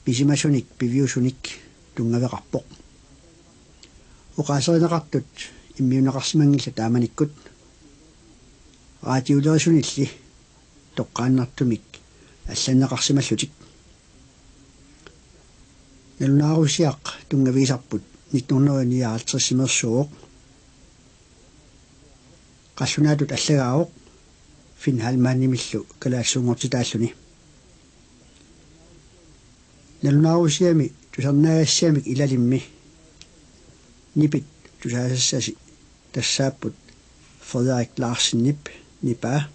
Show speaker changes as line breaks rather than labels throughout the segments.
pisimasunik piviusunik tungaveqarpoq uqaaserinaqartut immiunaqarsimangilla taamanikkut raatiulerisunilli toqqaannartumik алланнеқарсималлутик налунаарусиақ тунгависарпут 1959 қаллунаатут аллагаавоқ фин халмаанимиллу калаассуунгортитааллуни налунаарусиами тусарнаагассаамик илалимми нипит тусаасассаси тассааппут Frederik Larsen-Nip нипа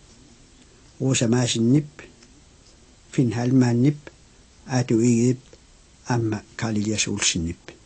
Rosa Madsen-Nip Finn Halman-Nip Adu Igip Amma Karl Elias Olsen-Nip.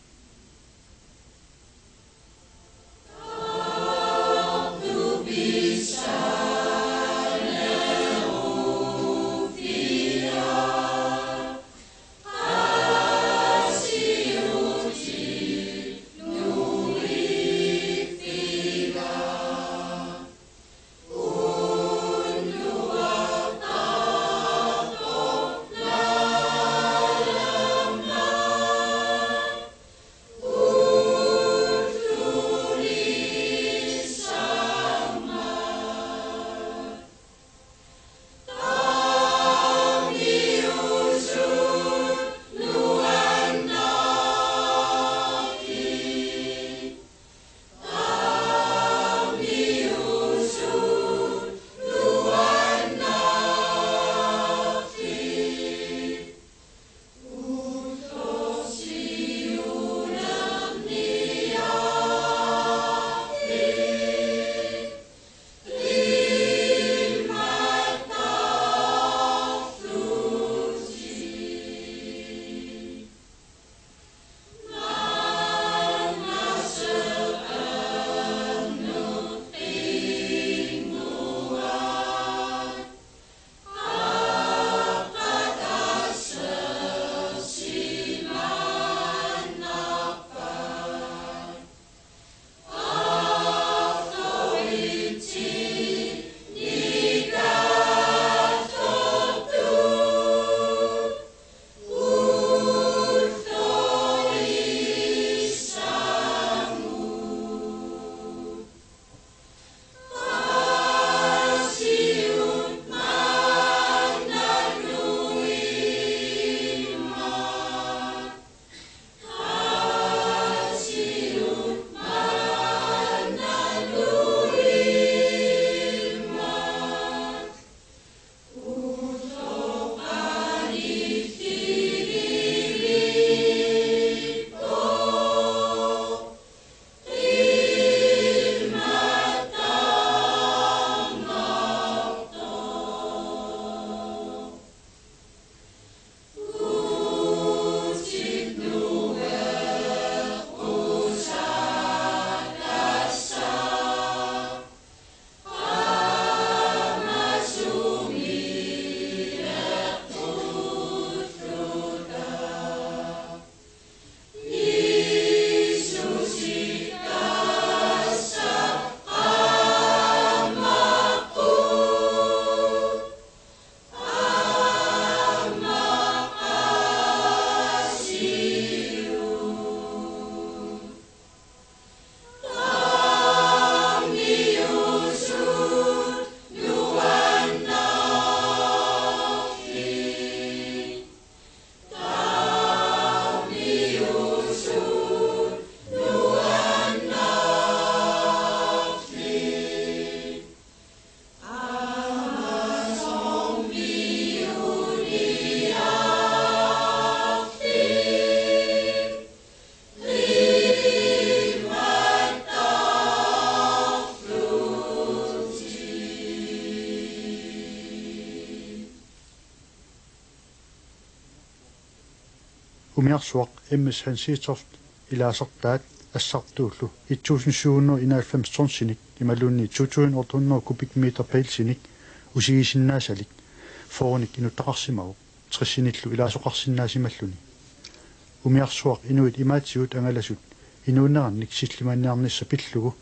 umiarsuaq immis hansiitorft ilaasartaat assartuullu 1791 sinik imalunni 2800 kubikmeter pailsinik usigisinnaasalik foonik inuttaqarsimagu 60 sinillu ilaasoqarsinnaasimmalluni umiarsuaq inuit imaatsigut angalasut inuunnerannik sillimanniarnissa pillugu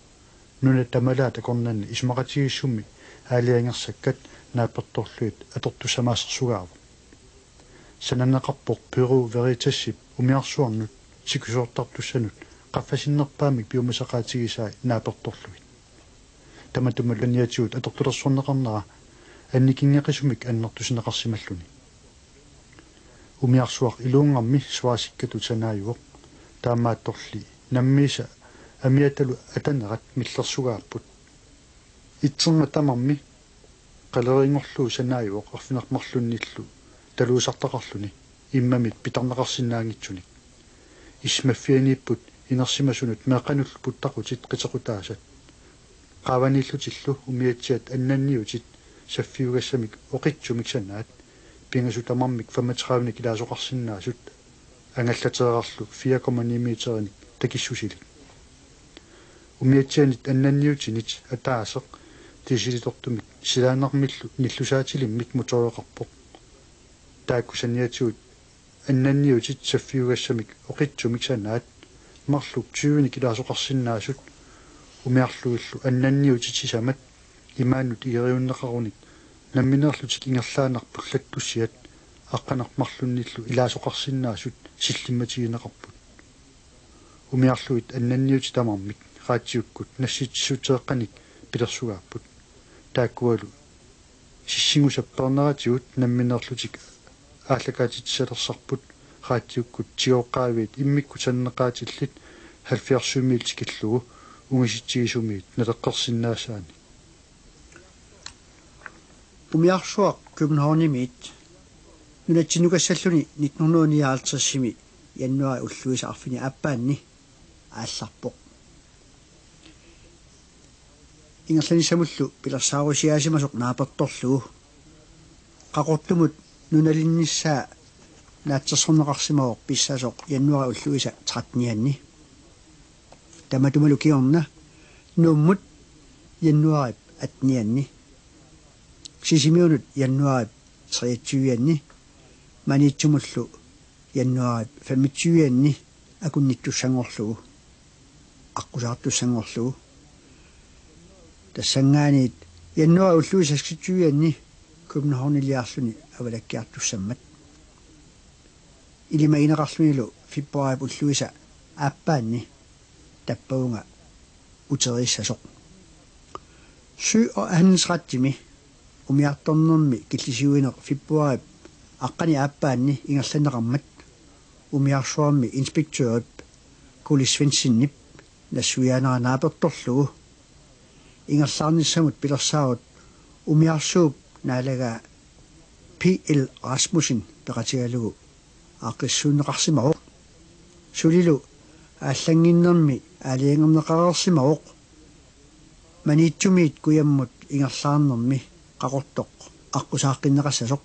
nuna tamalaat akornanni ismaqatigissummi aaliangersakkat naappertorluit atortusamaassersugaarvu сананеқарпоқ Перу Veritasip умиарсуарнут сикусуортартуссанут qaffasinnерпаамик пиумасақаатигисаа нааперторлуит таматумалланиатиут атортулерсорнеқарнера анникингеқисумик аннертусинеқарсималлуни умиарсуақ илуунгарми суасиккату санааюоқ таамаатторли наммиса амиаталу атанерат миллерсугааппут итсерма тамарми қалерингорлуу санааюоқ арфинермарлунниллу талуусартақарлуни иммамит питарнеқарсинаангитсуник исмаффианиппут инерсимасунут меқануллу тақутит қитеқутаасат qaavaniillutилlu umiatsiat annanniutit saffiugassamik oqitsumik sannaat pingasutamarmik 35 kilaasoqarsinnaasut angallateerarlu 4,9 meterenik takissusilik umiatsianit annanniutinit ataaseq tisilitortumik silaanermillu nillusaatilimmik motorioqarpoq taakkusaniatiut annanniutit saffiugassamik oqitsumik sannaat marlu 20 kilaasoqarsinnaasut умиарлуиллу аннанниутитисамат имааннут иериуннеқаруник намминерлутик ингерлаанарпуллаттуссиат аққанармарлунниллу илаасоқарсиннаасут силлимматигинеқарпут умиарлуит аннанниути тамармик раатиуккут насситсуутеэққаник пилерсугааппут тааккуалу сиссигусаппернератигут намминерлутик ааллакаатитсалерсарпут раатиуккут тиоққаавиит иммикку саннеқаатиллит 70 милтикиллугу унгиситсигисумиит налеққерсиннаасаани
умиарсуақ Københavнимит нунатсинукассаллуни 1959-сими януари уллуиса арфини аппаанни аалларпоқ ингерланисамуллу пилерсаарусиаасимасоқ наапертторлугу қақортумут нуналинниссаа наатсерсорнеқарсимавоқ писсаасоқ януари уллуиса 13-ианни таматумалу киорна нуммут януари 18-ианни сисимиунут януари 23-ианни манитсумуллу януари 25-ианни акунниттуссангорлугу аққусаартуссангорлугу тассангаанит януари уллуиса 26-ианни Københavnилиарлуни авалаккиартуссаммат илимаинеқарлунилу фебруари уллуиса ааппаанни таппаунга утериссасоқ sy og handelsrattimi umiartornermi killisiuineq februari aqqani aappaanni ingerlaneqarmat umiarsuarmi inspektørup Kuli Svensinnip nassuianera naapertorlugu ingerlaarnissamut pilersaarut umiarsuup naalaga PL Rasmussen peqatigalugu aaqissuunneqarsimaruq sulilu ааллангиннэрми аалиангернеқарерсимавоқ маниитсумиит куяммут ингерлаарнэрми қақортоқ аққусааққиннеқассасоқ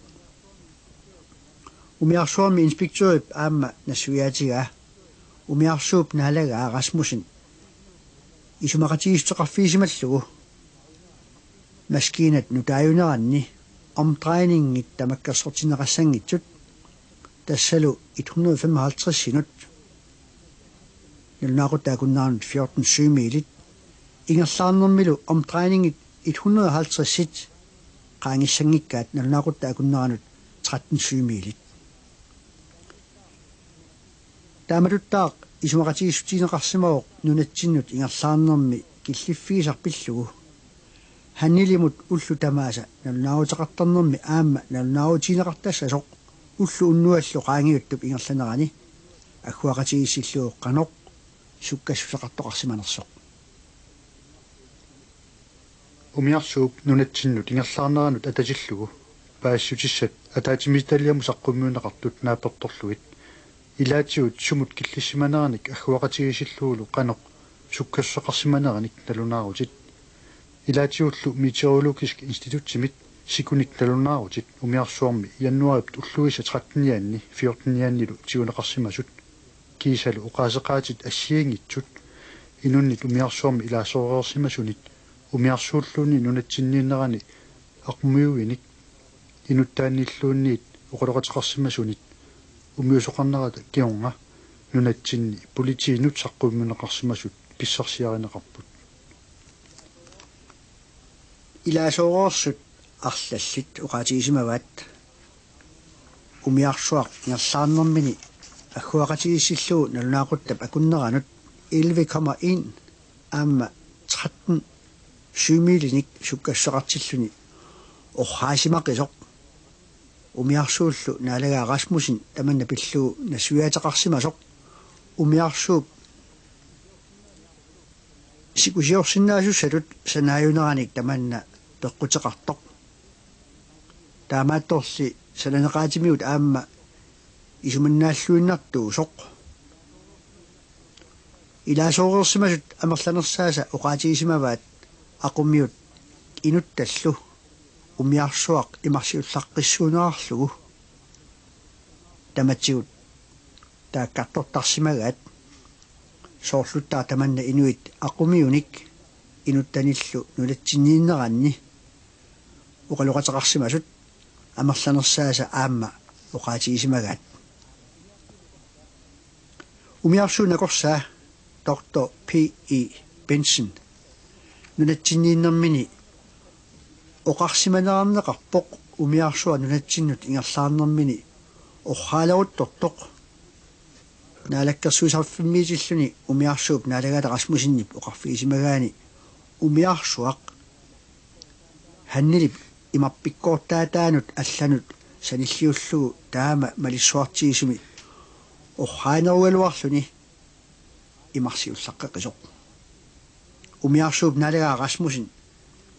умиарсуарми инспектøруп аама нассуиаатигаа умиарсууп наалагаа Расмусен исумақатигистеқарфиисималлугу маскинат нутааюнеранни omdrejningiит тамаккерсортинеқассангитсут тассалу 155 синут Nørregård 14 sømilit. Ingerlaarnermilu omdrejninget 150 sit. Qangissangikat Nørregård 13 sømilit. Taamatuttaa isumaqatigisutiineqarsimauq nunatsinnut ingerlaarnermi killiffiisarpillugu. Hannilimut ullu tamaasa nalunaaruteqartarnermi aamma nalunaaruutiineqartassasoq ullu unnuallu qaangiuttup ingerlanerani akkuaqatigissilluuq qanoq sukkassusaqartoqarsimanersoq
umiarsuup nunatsinnut ingerlaarneranut atasillugu paassutissat ataatimitaliamu saqqummuuneqartut naapertorluit ilaatiut sumut killissimaneranik akkuaqatigisilluulu qanoq sukkassaqarsimaneranik nalunaarutit ilaatiullu meteorologisk institutsimit sikunik nalunaarutit umiarsuarmi januarip ulluisa 13-ianni 14-iannilu tiuneqarsimasut kiisalu uqaaseqaatit assiingitsut inunnit umiarsuarmi ilaasoorersimasunit umiarsuulluunni nunatsinniinnerani aqmuuinik inuttaanniilluunniit uqoloqateqarsimasunit umiusoqarnerata kionga nunatsinni politiinut saqqummuneqarsimasut pissarsiarineqarput
ilaasoorerssut arlallit uqaatigisimavaat umiarsuaq ngersaarnermini аггуақатигиссиллуу налунаақуттап акуннеранут 11,1 аама 13 7 суккассақартиллуни орраасимақисоқ умиарсууллу наалагаа Расмусин таманна пиллуу насуяатеқарсимасоқ умиарсууп сикусиорсиннаасуссалут санааюнераник таманна пеққутеқартоқ таамаатторси саланеқаатимиут аама исуманнааллуиннартуу соқ илаасоорерсимасут амерланерсааса оқаатигисимаваат ақуммиут инутталлу умиарсуақ имарсиуллаққиссуунеарлугу таматсигут тааккартортарсимагаат соорлуттаа таманна инуит ақумиуник инуттаниллу нулатсиннииннеранни оқалоқатеқарсимасут амерланерсааса аама оқаатигисимагаат умиарсуунакорсаа доктор P.E. Benson нунатсиннииннэрмини оқарсиманаарнеқарпоқ умиарсуа нунатсиннут ингерлаарнэрмини орраалеруттортоқ наалаккерсуисарфиммиитиллуни умиарсууп наалагаата Расмусиннип оқарфигисимагаани умиарсуақ ханнилип имарпиккоортаатаанут алланут саниллиуллугу таама малиссуартигисуми орраанеругалуарлуни имарсиуллаққақисоқ умиарсууп налагаа Расмусин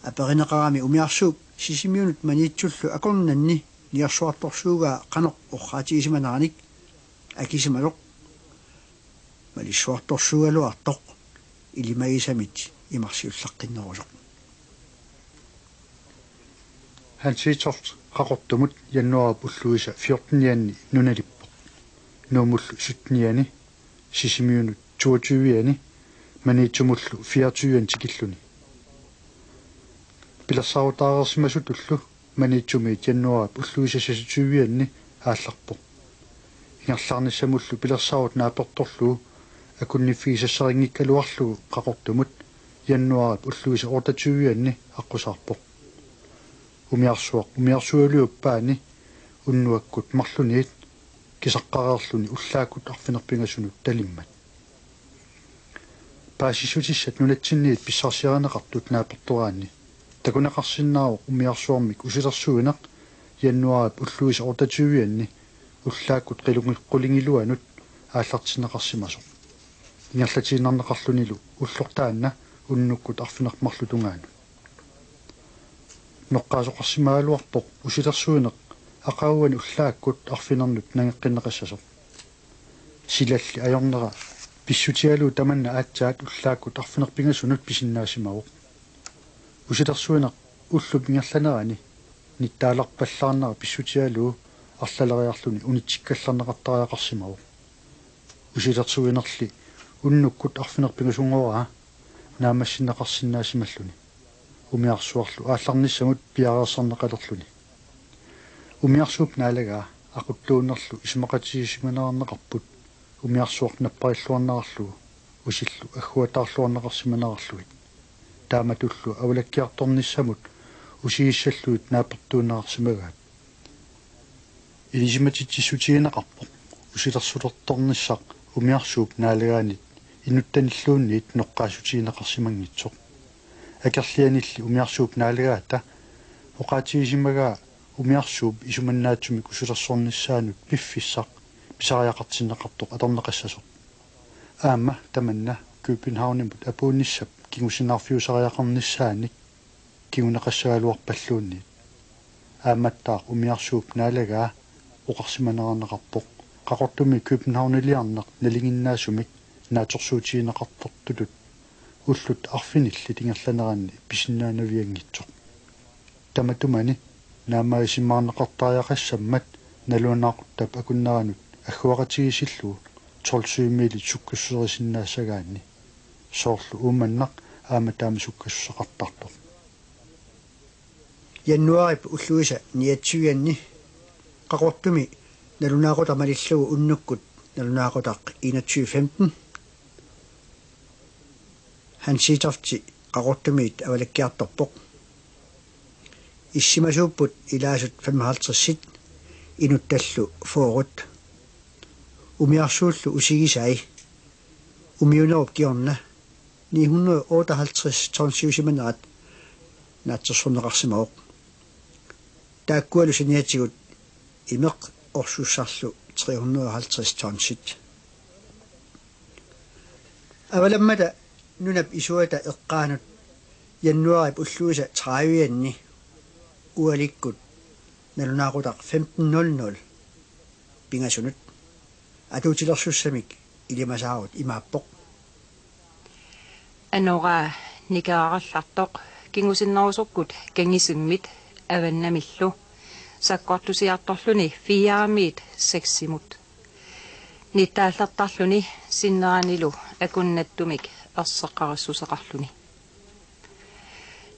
аперинеқарами умиарсууп сисимиунут маниитсуллу акорнанни ниарсуарторсуугаа қанеқ орраатигисиманааник акисималоқ малиссуарторсуугалуартоқ илимагисамит имарсиуллаққиннерусоқ
хансииторт қақортумут яннуарап уллуиса 14-яанни нуналиппоқ нуумуллу 17-яани сисимиунут 22-яани маниитсумуллу 24-яан тикиллуни пилассаарутаарерсимасут уллу маниитсумиит яннуарап уллуиса 27-яанни аалларпоқ ингерлаарниссамуллу пилассаарут нааперторлуу акунниффигисассарингиккалуарлугу қақортумут яннуарап уллуиса 28-яанни аққусаарпоқ умиарсуалууппаани уннуаккут марлуниит кисаққареерлуни уллааккут арфинерпингасунут талиммат паасисутиссат нулатсинниит писсарсиаринеқартут наапертураанни такунеқарсиннаавоқ умиарсуармик усилерсуинеқ яннуарап уллуиса 28-яанни уллааккут қулингилуанут ааллартинеқарсимасоқ ингерлатииннарнеқарлунилу уллортаанна уннуккут арфинермарлутунгаанут ноққаасоқарсимаалуарпоқ усилерсуинеқ ақауани уллааккут арфинернут нагеққиннеқассасоқ силалли аёрнера писсутиалуу таманна аатсаат уллааккут арфинерпингасунут писиннаасимавоқ усилерсуинеқ уллуп ингерланерани ниттааларпаллаарнера писсутиалуу арлалериарлуни унитсиккалларнеқартариақарсимавоқ усилерсуинерли уннуккут арфинерпингасунгораа наамассиннеқарсинаасималлуни умиарсуарлу аалларниссамут пиареерсарнеқалерлуни умиарсууп наалагаа ақуттууннерлу исмақатигисиманаарнеқарпут умиарсуарнаппариллуарнарарлугу усиллу аггуатаарлуарнеқарсиманаарарлугит тааматуллу авалаккиарторниссамут усигиссаллуит наапертуунаарсимагаат илисиматитсисутиинеқарпоқ усилерсулерторниссақ умиарсууп наалагаанит инуттаниллуунниит ноққаасутиинеқарсимангитсоқ акерлианилли умиарсууп наалагаата оқаатигисимагаа умиарсууп исуманнаатсумик усилерсорниссаанут пиффиссақ писариақартиннеқартоқ аторнеқассасоқ аама таманна Københavnimut апуунниссап кигусинаарфиусариақарниссааник кигунеқассагалуарпаллуунни ааматтаа умиарсууп наалагаа оқарсиманеранеқарпоқ қақортуми Københavnилиарнеқ налигиннаасумик нааторсуутиинеқартортулут уллут арфинилли тингерланеранни писиннаанавиангитсоқ таматумани наамаисимаарнеқартариақассаммат налуанаақуттап акуннаранут аггуақатигисиллуу 12 мили суккуссерисиннаассагаанни соорлу ууманнақ ааматаама суккуссеқартартоқ
януарип уллуиса 29-яанни қақортуми налунаақута малиллугу уннуккут налунаақутақ 21:15 хансиитерти қақортумиит авалаккиарторпоқ иссимасууппут илаасут 55-сит inuttallu foorut umiarsuullu usigisai umiunerup kiorna 958 tonsiusimaneraat naatsersorneqarsimauq taakkualu siniatigut imeq orsussarlu 350 tonsit avalammata nunap isuata eqqaanut januarip ulluisa 30 ualikkut nalunaaqutaq 15:00 pingasunut atuutilersussamik ilimasaarut imaappoq
anora nikaarallartoq kingusinnerusukkut kangissimmit avannamillu sakkortusiartorluni 4 seksimut nittaallartarluni sinneranilu akunnattumik erseqqarissuseqarluni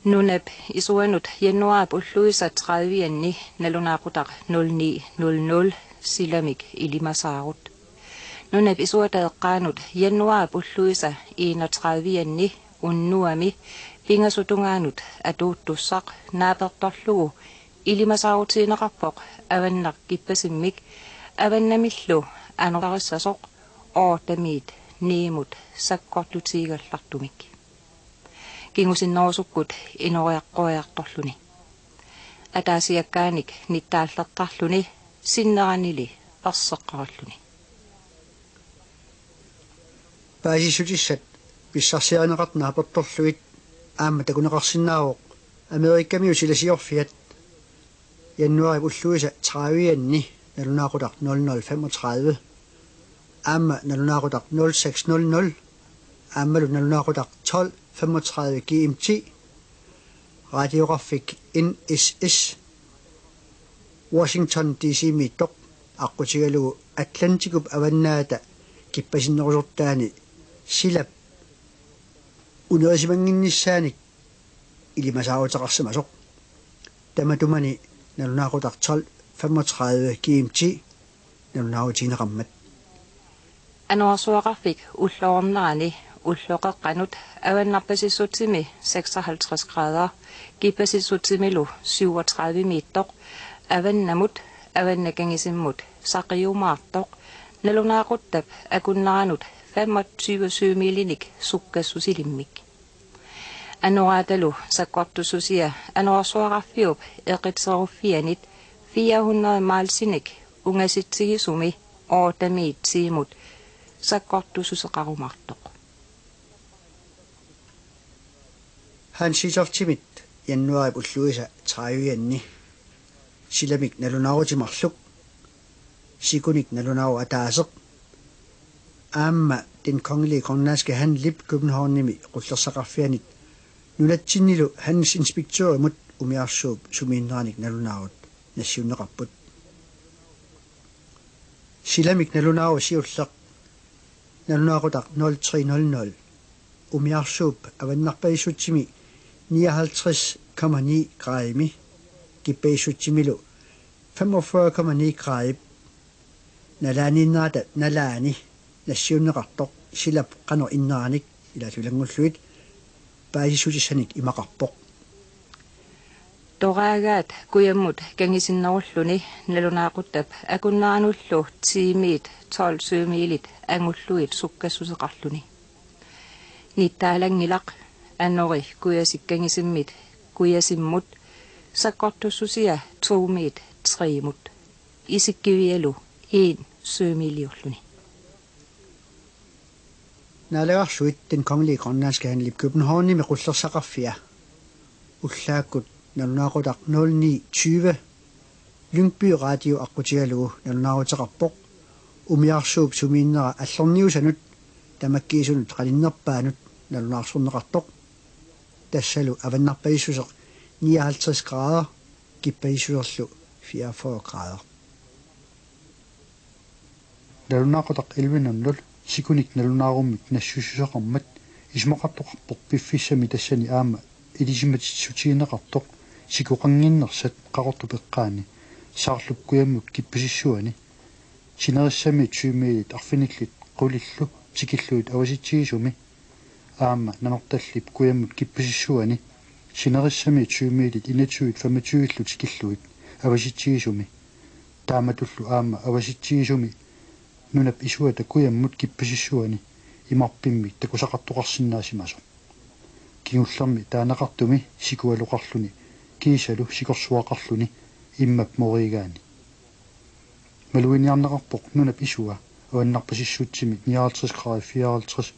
nunap isuanut januarip ulluisa 30 nalunaaqutaq 09:00 silamik ilimasaarut nunap isuata eqqaanut januarip ulluisa 31 unnuami pingasutungaanut atuuttussaq naapertorlugu ilimasaarutiineqarpoq avannaq kippasimmik avannamillu anortarissasoq oortamiit niimut sakkorlutiigallartumik kingusinnerusukkut inoriaqqoiartorluni ataasiakkaanik nittaallartarluni sinneranili erseqqaralluni
paasissutissat pissarsianeqartnaapertorluit aamma takuneqarsinnaaroq amerikkamiu silasiorfiat januarip ulluisa 30 nalunaaqutaq 00:35 aamma nalunaaqutaq 06:00 aammalu nalunaaqutaq 12:35 GMT radiographik NSS Washington DC mittoq aqutigalugu Atlanticup avannaata kippasinnerusortaani silap unerisimanginnissaanik ilimasaarutaqarsimasoq tamatumani nalunaaqutaq 12:35 GMT nalunaarutiineqarmat
anorsuaqarfik ulloornerani ulloqeqqanut avannarpasissutsimi 56 grader kippasissutsimilu 37 mittoq avannamut avannakangissimmut saqiumaartoq nalunaaquttab akunneranut 25 millinik sukkassusilimmik anoraatalu sakkortussusia anorsuaqarfiup eqitseruffianit 400 maalsinik ungasitsigisumi ootamiit siimut sakkortussuseqarumartoq
hansisortimit januarip ulluisa 30 silamik nalunaaruutimarluk sikunik nalunaaru ataaseq aamma den kongelige grønlandske handlip Københavnimi qullersaqarfianit nunatsinnilu hans inspektør imut umiarsuup sumiinneraanik nalunaarut nassiunneqarput silamik nalunaaru siulleq nalunaaqutaq 03:00 umiarsuup avannarpaissutsimi 59,9 graimi kippaissutsimilu 45,9 graib nalaaniinnerata nalaani nassiunneqartoq silap qanor inneranik ilaalulangulluit paasissutissanik imaqarpoq
toraagaat kuyammut kangisinnerulluni nalunaaquttab akunneranullu tiimiit 12 miilit angulluit sukkassuseqarluni nittaalangilaq annori kuyasikkangissimmit kuyasimmut sakkortussusia 2 miit 3 mut isikkivialu 1 sømiliulluni
naalagarsuit den kongelige grønlandske handlip Københavnimi qullersaqarfia ullaakkut nalunaaqutaq 09:20 Lyngby radio aqutigalugu nalunaaruteqarpoq umiarsuup sumiinnera allorniusanut tamakkiisunut qalinnerpaanut nalunaarsorneqartoq tassalu avannarpaissuseq 59 grader kippaissuserlu 44 grader
nalunaaqutaq 11:00 sikunik nalunaarumik nassussuseqarmat ismoqartoqarpoq piffissami tassani aama ilisimatitsutiineqartoq sikuqanginnersat qaqortupeqqaani saarlukkuyammut kippasissuani sinerissami 20 milit arfiniklit qulillu tikilluit awasitsigisumi aama nanortallip kuyammut kippasissuani sinerissami 20 milit inatuit 25 tikilluit awasitsigisumi taamatullu aama avasittigisumi nunap isuata kuyammut kippasissuani imarpimmi takusaqartuqarsinnaasimaso kingullermi taanaqartumi sikualuqarluni kiisalu sikorsuaqarluni immap morigaani maluiniarnaqarpoq nunap isua uannarpasissuutsimi 59 grader 54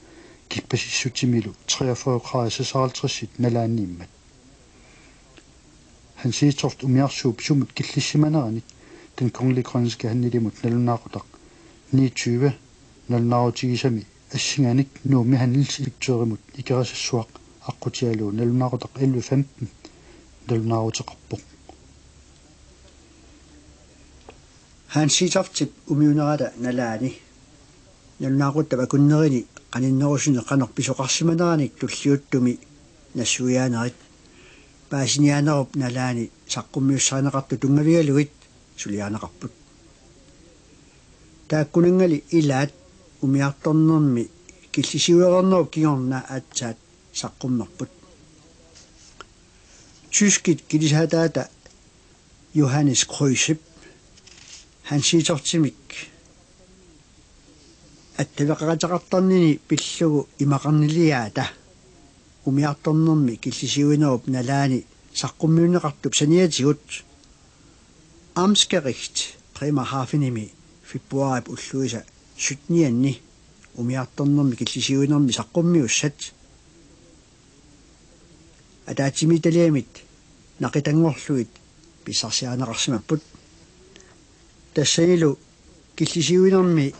kippasissutsimilu 43 grader 56 nalaanniimmat han siitort umiarsuup sumut killissimaneranit den kongelige grønlandske handlilimut nalunaaqutaq 29 nalunaaruutigisami assinganik nuumi handilsiliptuerimut ikerasassuaq аққутиалу налунаақутақ 11:15 налунаарутеқарпоқ
ханситартип умиунерата налаани налунаақуттава куннерини қаниннерусуне қанерписоқарсиманераник туллиуттуми нассуиаанерит паасиниаанеруп налаани саққуммиуссаанеқарту тунгавигалугит сулиаанеқарпут тааккунангали илаат умиарторнерми киллисиуернеруп кигорна аатсаат саққуммерпут tyskit kilисаатаата Johannes Kreuschip han siitsortimik аттавеқаратеқартарнини пиллугу имақарнилиаата умиарторнерми киллисиуинеруп налаани саққуммиунеқартуп саниатигут Amtsgericht Bremerhavenimi februar ulluisa 17 умиарторнерми киллисиуинерми саққуммиуссат атаатимиталиамит нақитангорлуит писсарсиаанеқарсимаппут тассаилу киллисиуинерми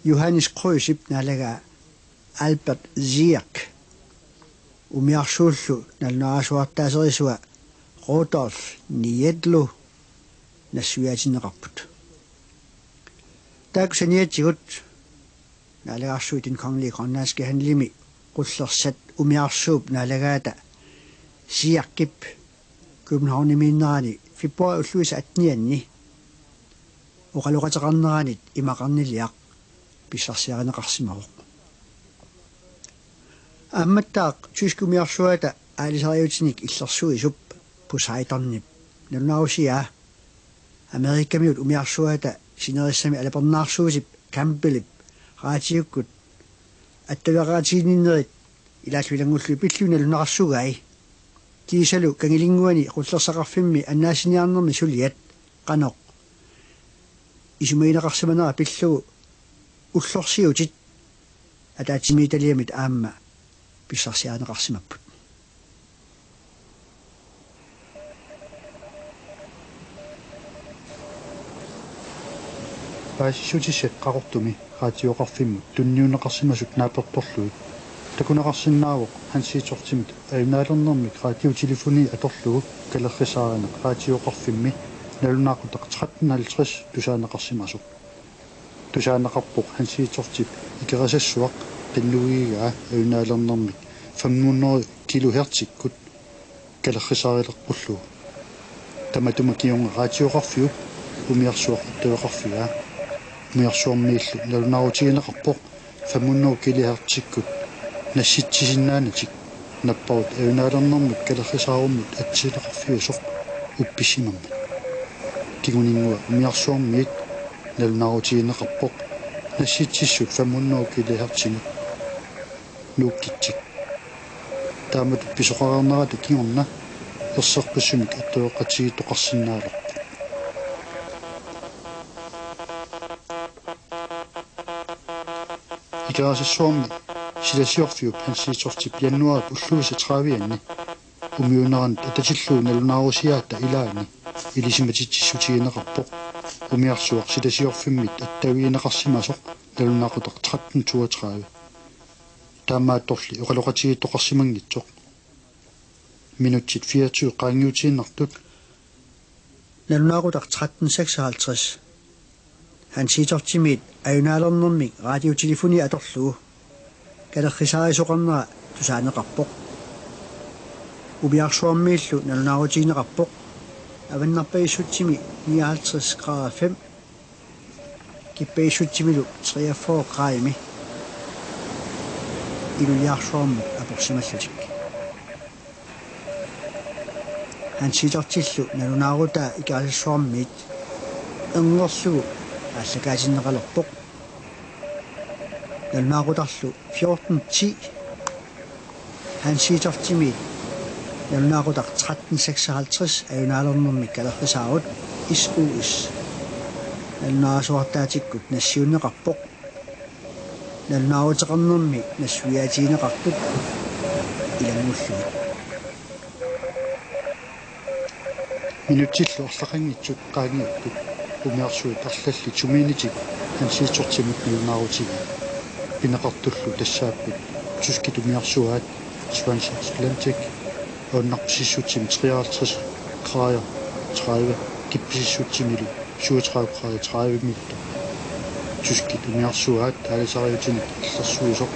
Johannes Kreuschip налага Albert Zierk умиарсууллу налунаасуартаасерисуа Rudolf Niedlu нассуиатинеқарпут таакусаниатсигут налагаарсуит den kongelige grønlandske handlimi qullersat umiarsuup nalagaata siarkip København minnaani februar ulluisa 18 oqaluqataqarneranit imaqarniliaq pissarsiareneqarsimaruq амматтаақ тюскумиарсуата аалисариутиник иллерсуисуп пусайторнип налунаусиа америккамиут умиарсуата синериссами алапернаарсуусип кампелип раатиуккут аттавераатииннерит илааллуилангуллу пиллуна лунарсугай кисалу кангилингуани qullersaqarfimmi аннаасиниарнерми сулиат qaноq исумаинеқарсиманера пиллугу уллорсиутит атаатимиталиамит аама писсарсиаанеқарсимаппут
паасиссутиссат қақортуми раатиоқарфиммут тунниунеқарсимасут нааперторлуит такунеқарсиннаавоқ хансиитсортимит аюнаалернэрмик раатиу телефони аторлугу калеррисааринеқ раатиоқарфимми налунаақутеқ 1350 тусаанеқарсимасоқ тусаанеқарпоқ хансиитсортип икерасассуақ qinnugigaa аюнаалернэрмик 500 килоhertzиккут калеррисаарилерпуллугу таматума киунга раатиоқарфиу умиарсуақ аттавеқарфигаа умиарсуармииллу налунаарутигинеқарпоқ 500 килоhertzиккут насситсисиннаанатик наппарут аюнаалернэрмик калеррисааруммут атсилеқарфиусоқ упписимамма кигунингуа умиарсуармиит налунаарутигинеқарпоқ насситсиссут 500 килоhertzинут нуккитсик таамат писоқарнерата кигорна ерсерпассумик аттуэқатсигиттоқарсинаалерпу икерасассуарми силасиорфиуп хансиитсортип януарит уллуиса 30 умиунеран ататиллуу налунаарусиаата илаани илисиматитсиссутигинеқарпоқ умиарсуақ силасиорфиммит аттавиинеқарсимасоқ налунаақутеқ 1332 таамаатторли оқалоқатигиттоқарсимангитсоқ минутсит 24 qaangiutiinnertut
налунаақутеқ 1356 хансиитортимит аюнааlernermik радиотелефони аторлугу калеррисаарисоқарнера тусаанеқарпоқ убиарсуармииллу налунаарутигинеқарпоқ аваннарпаиссутсими 59 grader 5 киппаиссутсимилу 43 grader илулиарсуармут апорсималлутик хансиитортиллу налунаарутаа икаасассуармиит энгорлугу ааллакаасиннеқалерпоқ налнаақутарлу 1410 хансиитортими налнаақутақ 1356 аюнаалернэрми калеррисаарут ис налнаасуартаатиккут нассиуннеқарпоқ налнаавутеқарнэрми нассуяатиинеқартут илангуллугит
минутиллу орлақангитсут qaangiuttut умиарсуи тарлалли тумиинитик хансиитортимут налнаарутига пинеқартуллу тассааппут тускит умиарсуаат Swansea оннарписиссутсими 53 градер 30 кипписиссутсимилу 37 градер 30 минутта тускит умиарсуаат таалисариутиник иллерсуисоқ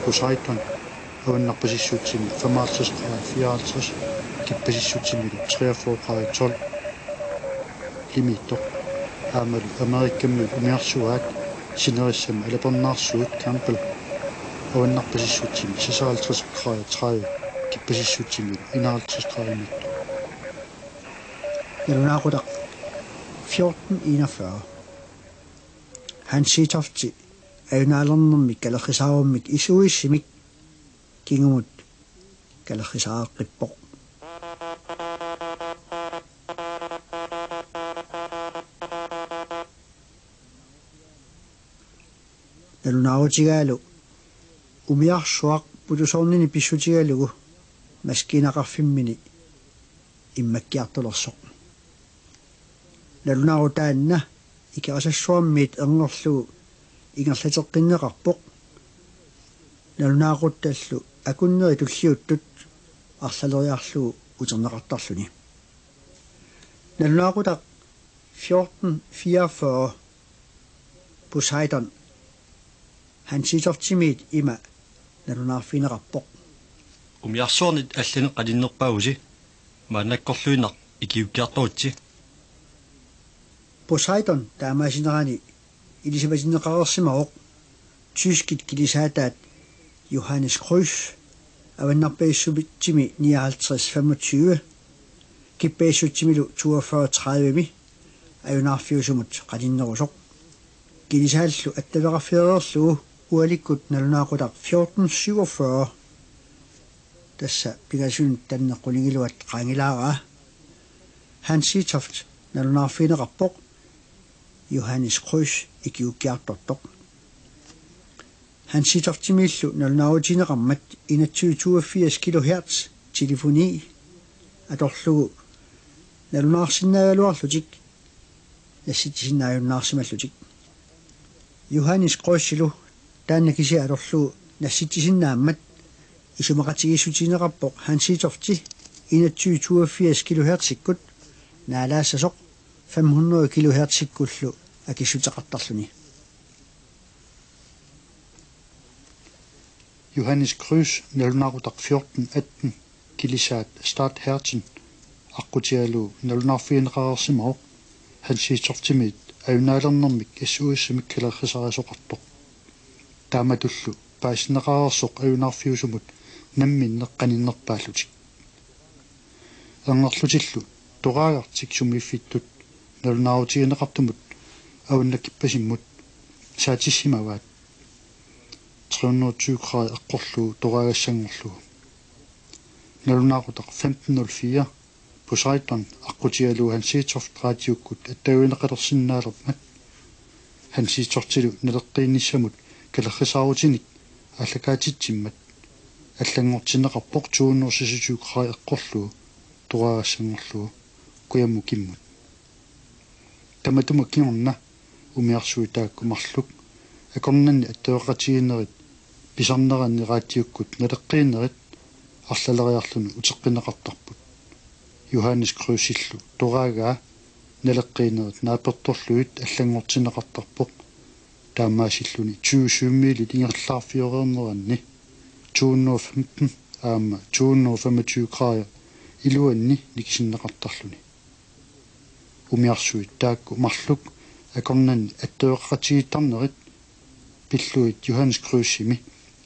Poseidon оннарписиссутсими 55 градер 54 кипписиссутсимилу 43 градер 12 лимитто амал америккамми умиарсуаат синериссам алапернаарсуут кампел оннарписиссутсими 56 градер 30 кипписиссутсимилу 51 градер минутта
налнаақутақ 1441 хансиитарти аюнаалернэрми калеррисааруммик исуиссимик кингумут калеррисаааққиппоқ налунаавутигаалу умиарсуақ путусоорнини писсутигалугу маскинақарфиммини иммаккиартулерсоқ налунаавутаанна икерасассуармиит эрнгорлугу ингерлатеққиннеқарпоқ налунаақутталлу акуннери туллиуттут арлалериарлугу утернеқартарлуни налунаақутақ 1444 Poseidon хансиитортимиит има налунаарфинеқарпоқ
умиарсуорнит аллани қалиннерпаагуси маанаккорлуинар икиуккиарторутси
Poseidon таамаасинерани илисабасиннеқарерсимаоқ тюскит килисаатаат Johannes Krøs аваннарпаиссубитсими 59-25 киппаиссутсимилу 42-30ми аюнаарфиусумут қалиннерусоқ килисааллу аттавераффиерерлугу уаликкут налунаақутақ 1447 тасса пигасун таннеққунигилуат qaangilaaraa Hansiitoft налунаарфинеқарпоқ Johannes Krøs икиуккиартортоқ Hansiitoftимииллу налунаавутинеқармат 2182 килохерц телефони аторлугу налунаарсиннаагалуарлутик насситисиннааюннаарсималлутик Johannes Krøsilу таанна киси аторлугу насситисиннааммат исумақатигиссутинеқарпоқ Hansiitofti 2182 килохерциккут наалаассасоқ 500 килохерциккуллу акиссутеқартарлуни
Johannes Krøs налунаарутақ 1418 килисаат стартхерцен аққутиалу налунаарфиинеқарерсимаоқ Hansiitортимиит аюнаалернэрмик иссуиссимик калеррисариасоқартоқ тааматуллу пааснеқарерсоқ аюнаарфиусумут намминнеққаниннерпааллутик ангерлутиллу тораагартик сумииффиттут налунаарутигинеқартумут авуннаккиппасиммут саатиссимаваат 320 градер эққорлуу тораагассангорлуу налунаарутақ 1504 Poseidon аққутигалуу Hansiitoft радиуккут аттауинеқалерсиннаалермат Hansiitortilu налеққиинниссамут калеррисаарутиник аллакаатитсиммат аллангортинеқарпоқ 227 градер эққорлуу тораагассангорлуу куяму киммут таматума киорна умиарсуитаакку марлук акорнанни аттуақатигинерит писарнеранни радиуккут налеққиинерит арлалериарлуну утеққинеқартарпут Johannes Krøsillу тораагаа налеққиинерит нааперторлуит аллангортинеқартарпоқ таамаасиллуни 27 милит ингерлаарфиорернеранни 215 аама 225 градер илуанни никисиннеқартарлуни умиарсуит таакку марлук акорнанни аттуақатигиттарнерит пиллуит Johannes Krøsimi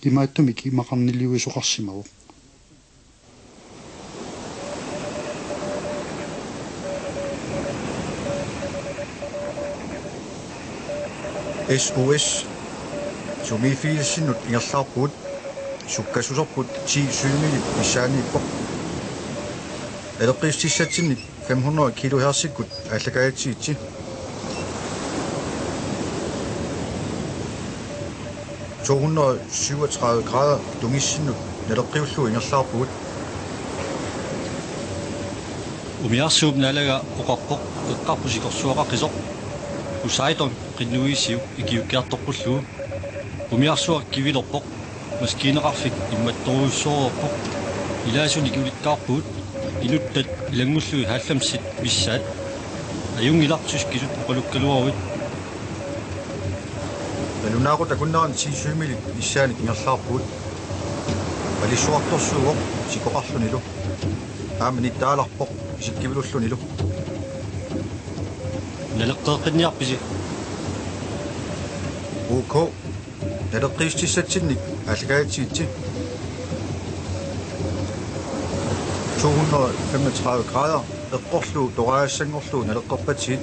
имааттумик имақарнилиуисоқарсимавоқ
SOS sumifiilissinut ingerlaarput sukkasusorput 10-7 missaaniippoq eleqqiistissatsinnik 500 kHz-ikkut ааллакаатсиитси 237 grader tungissinnut neleqqiullu ingerlaarput
umiarsuup naalaga oqarpoq eqqarpusikorsuaqaqisoq usaiton qinnuisiu ikiukkiartorpullu umiarsuaq kivilorpoq maskiineqarfik immattoruissoorpoq ilaasunik ulikkaarpuut iluttat ilangullui haallamsit missaat ajungilartus kisut oqalukkaluarvit
Nalunaaqut akunnaran 10-7 missaanik ingerlaarput alissuartorsuugoq sikoqarlunilu aamani taalarpoq isikkivilullunilu
naleqqeeqinniarpisi
OK naleqqiistissatsinnik ааллакаатсиитси 235 grader eqqorlu toraassanngorlu naleqqerpatsiit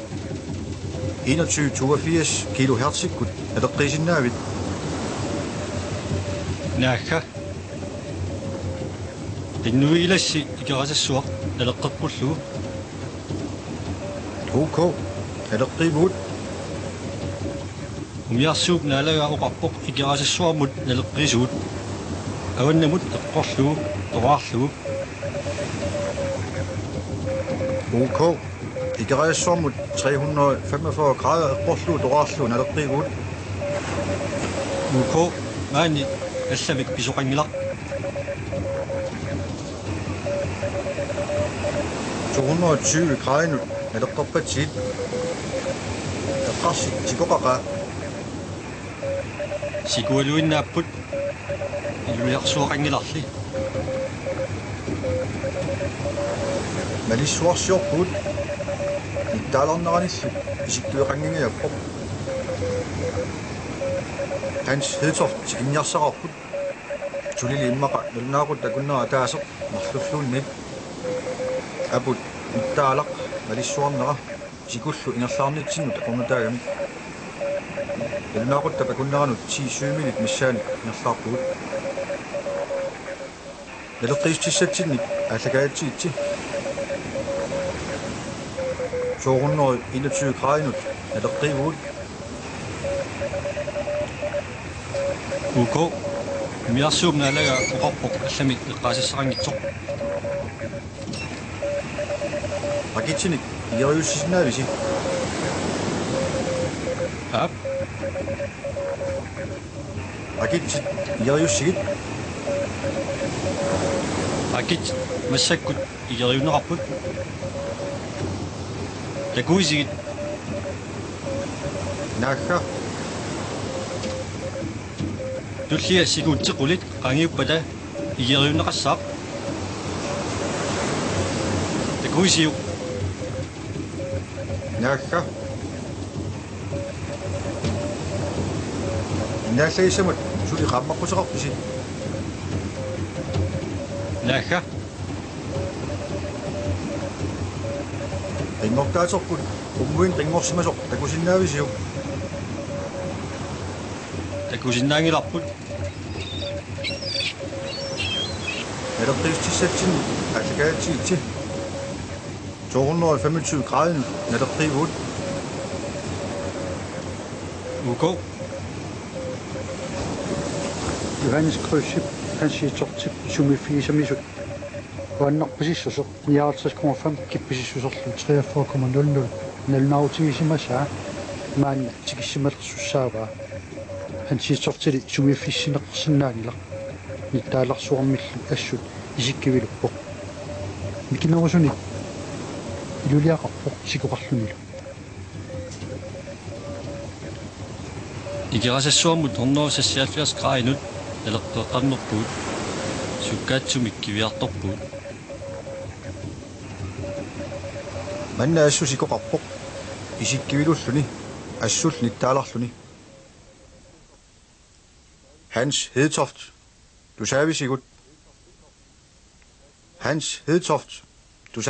21-82 kHz-ikkut naleqqiisinnaavit
naakka qinnui ilassi ikerasassuaq naleqqerpullu
OK naleqqiivuut
umiarsuup naalaga oqarpoq ikerasassuarmut naleqqisuut awannamut eqqorlu toraarlu
OK ikerassuarmut 345 grader eqqorlu toraarlu naleqqiivuut
UK maani allamik pisoqangilaq
220 grader naleqqerpatsiit eqqarsik sikoqaqa
sikualuinnaapput iluiarsuaqangilarli
malissuarsiorpuut ittaalarneranillu isikkueqangingiappoq Hans Hedtoft tikinniarsaqarput tulili immaqa nalnaaqut akunnera taaseq marlulluunnit aput ittaalaq malissuarnera sikullu ingerlaarnitsinnut aqurnutaagami nalnaaqut tapakunneranut 10-7 missaanik ingerlaarput naleqqiistissatsinnik ааллакаатсиитси 221 grader naleqqiivuut
UK umiarsuup naalaga oqarpoq allamik eqqaasassaqangitsoq
Akitinik ieriussisinaavisi
aap
akitsit ieriussigit
akit massakkut igeriunneqarput takuisigit
naakka
tullia sikuutsequlit qangiuppata igeriunneqassaaq takuisiu
naakka innaallaisamut suli qaammaquseqarpisi
naakka
ringortaatorput ummuin ringorsimasoq takusinnaavisiu
takusinnaangilarput
naleqqiistissatsinnik ааллакаатсиитси 225 grader naleqqiivuut
UK
Johannes Krøsip han sitortip sumifiisamisut uannarpisissusoq 59,5 kippisissusorlu 43,00 nalnautigisimasa maanna tikissimaleqsussaavaa han sitortili sumifissineqarsinnaanilaq nittaalarsuarmillu assut isikkiviluppoq mikinerusuni iluliaqarpoq sikoqarlunilu
igerassassuarmut 176 grader naleqqeqqarnerpuut sukkaatsumik kiviartorpuut
manna assu sikoqarpoq isikkivilulluni assul nittaalarluni Hans Hedtoft du saavisigut Hans Hedtoft du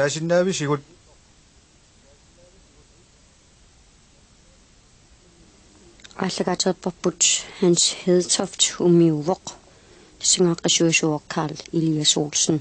Aqallagaatserparput Hans Hedtoft umiuvoq. Singaqqisuasuor Karl Elias Olsen.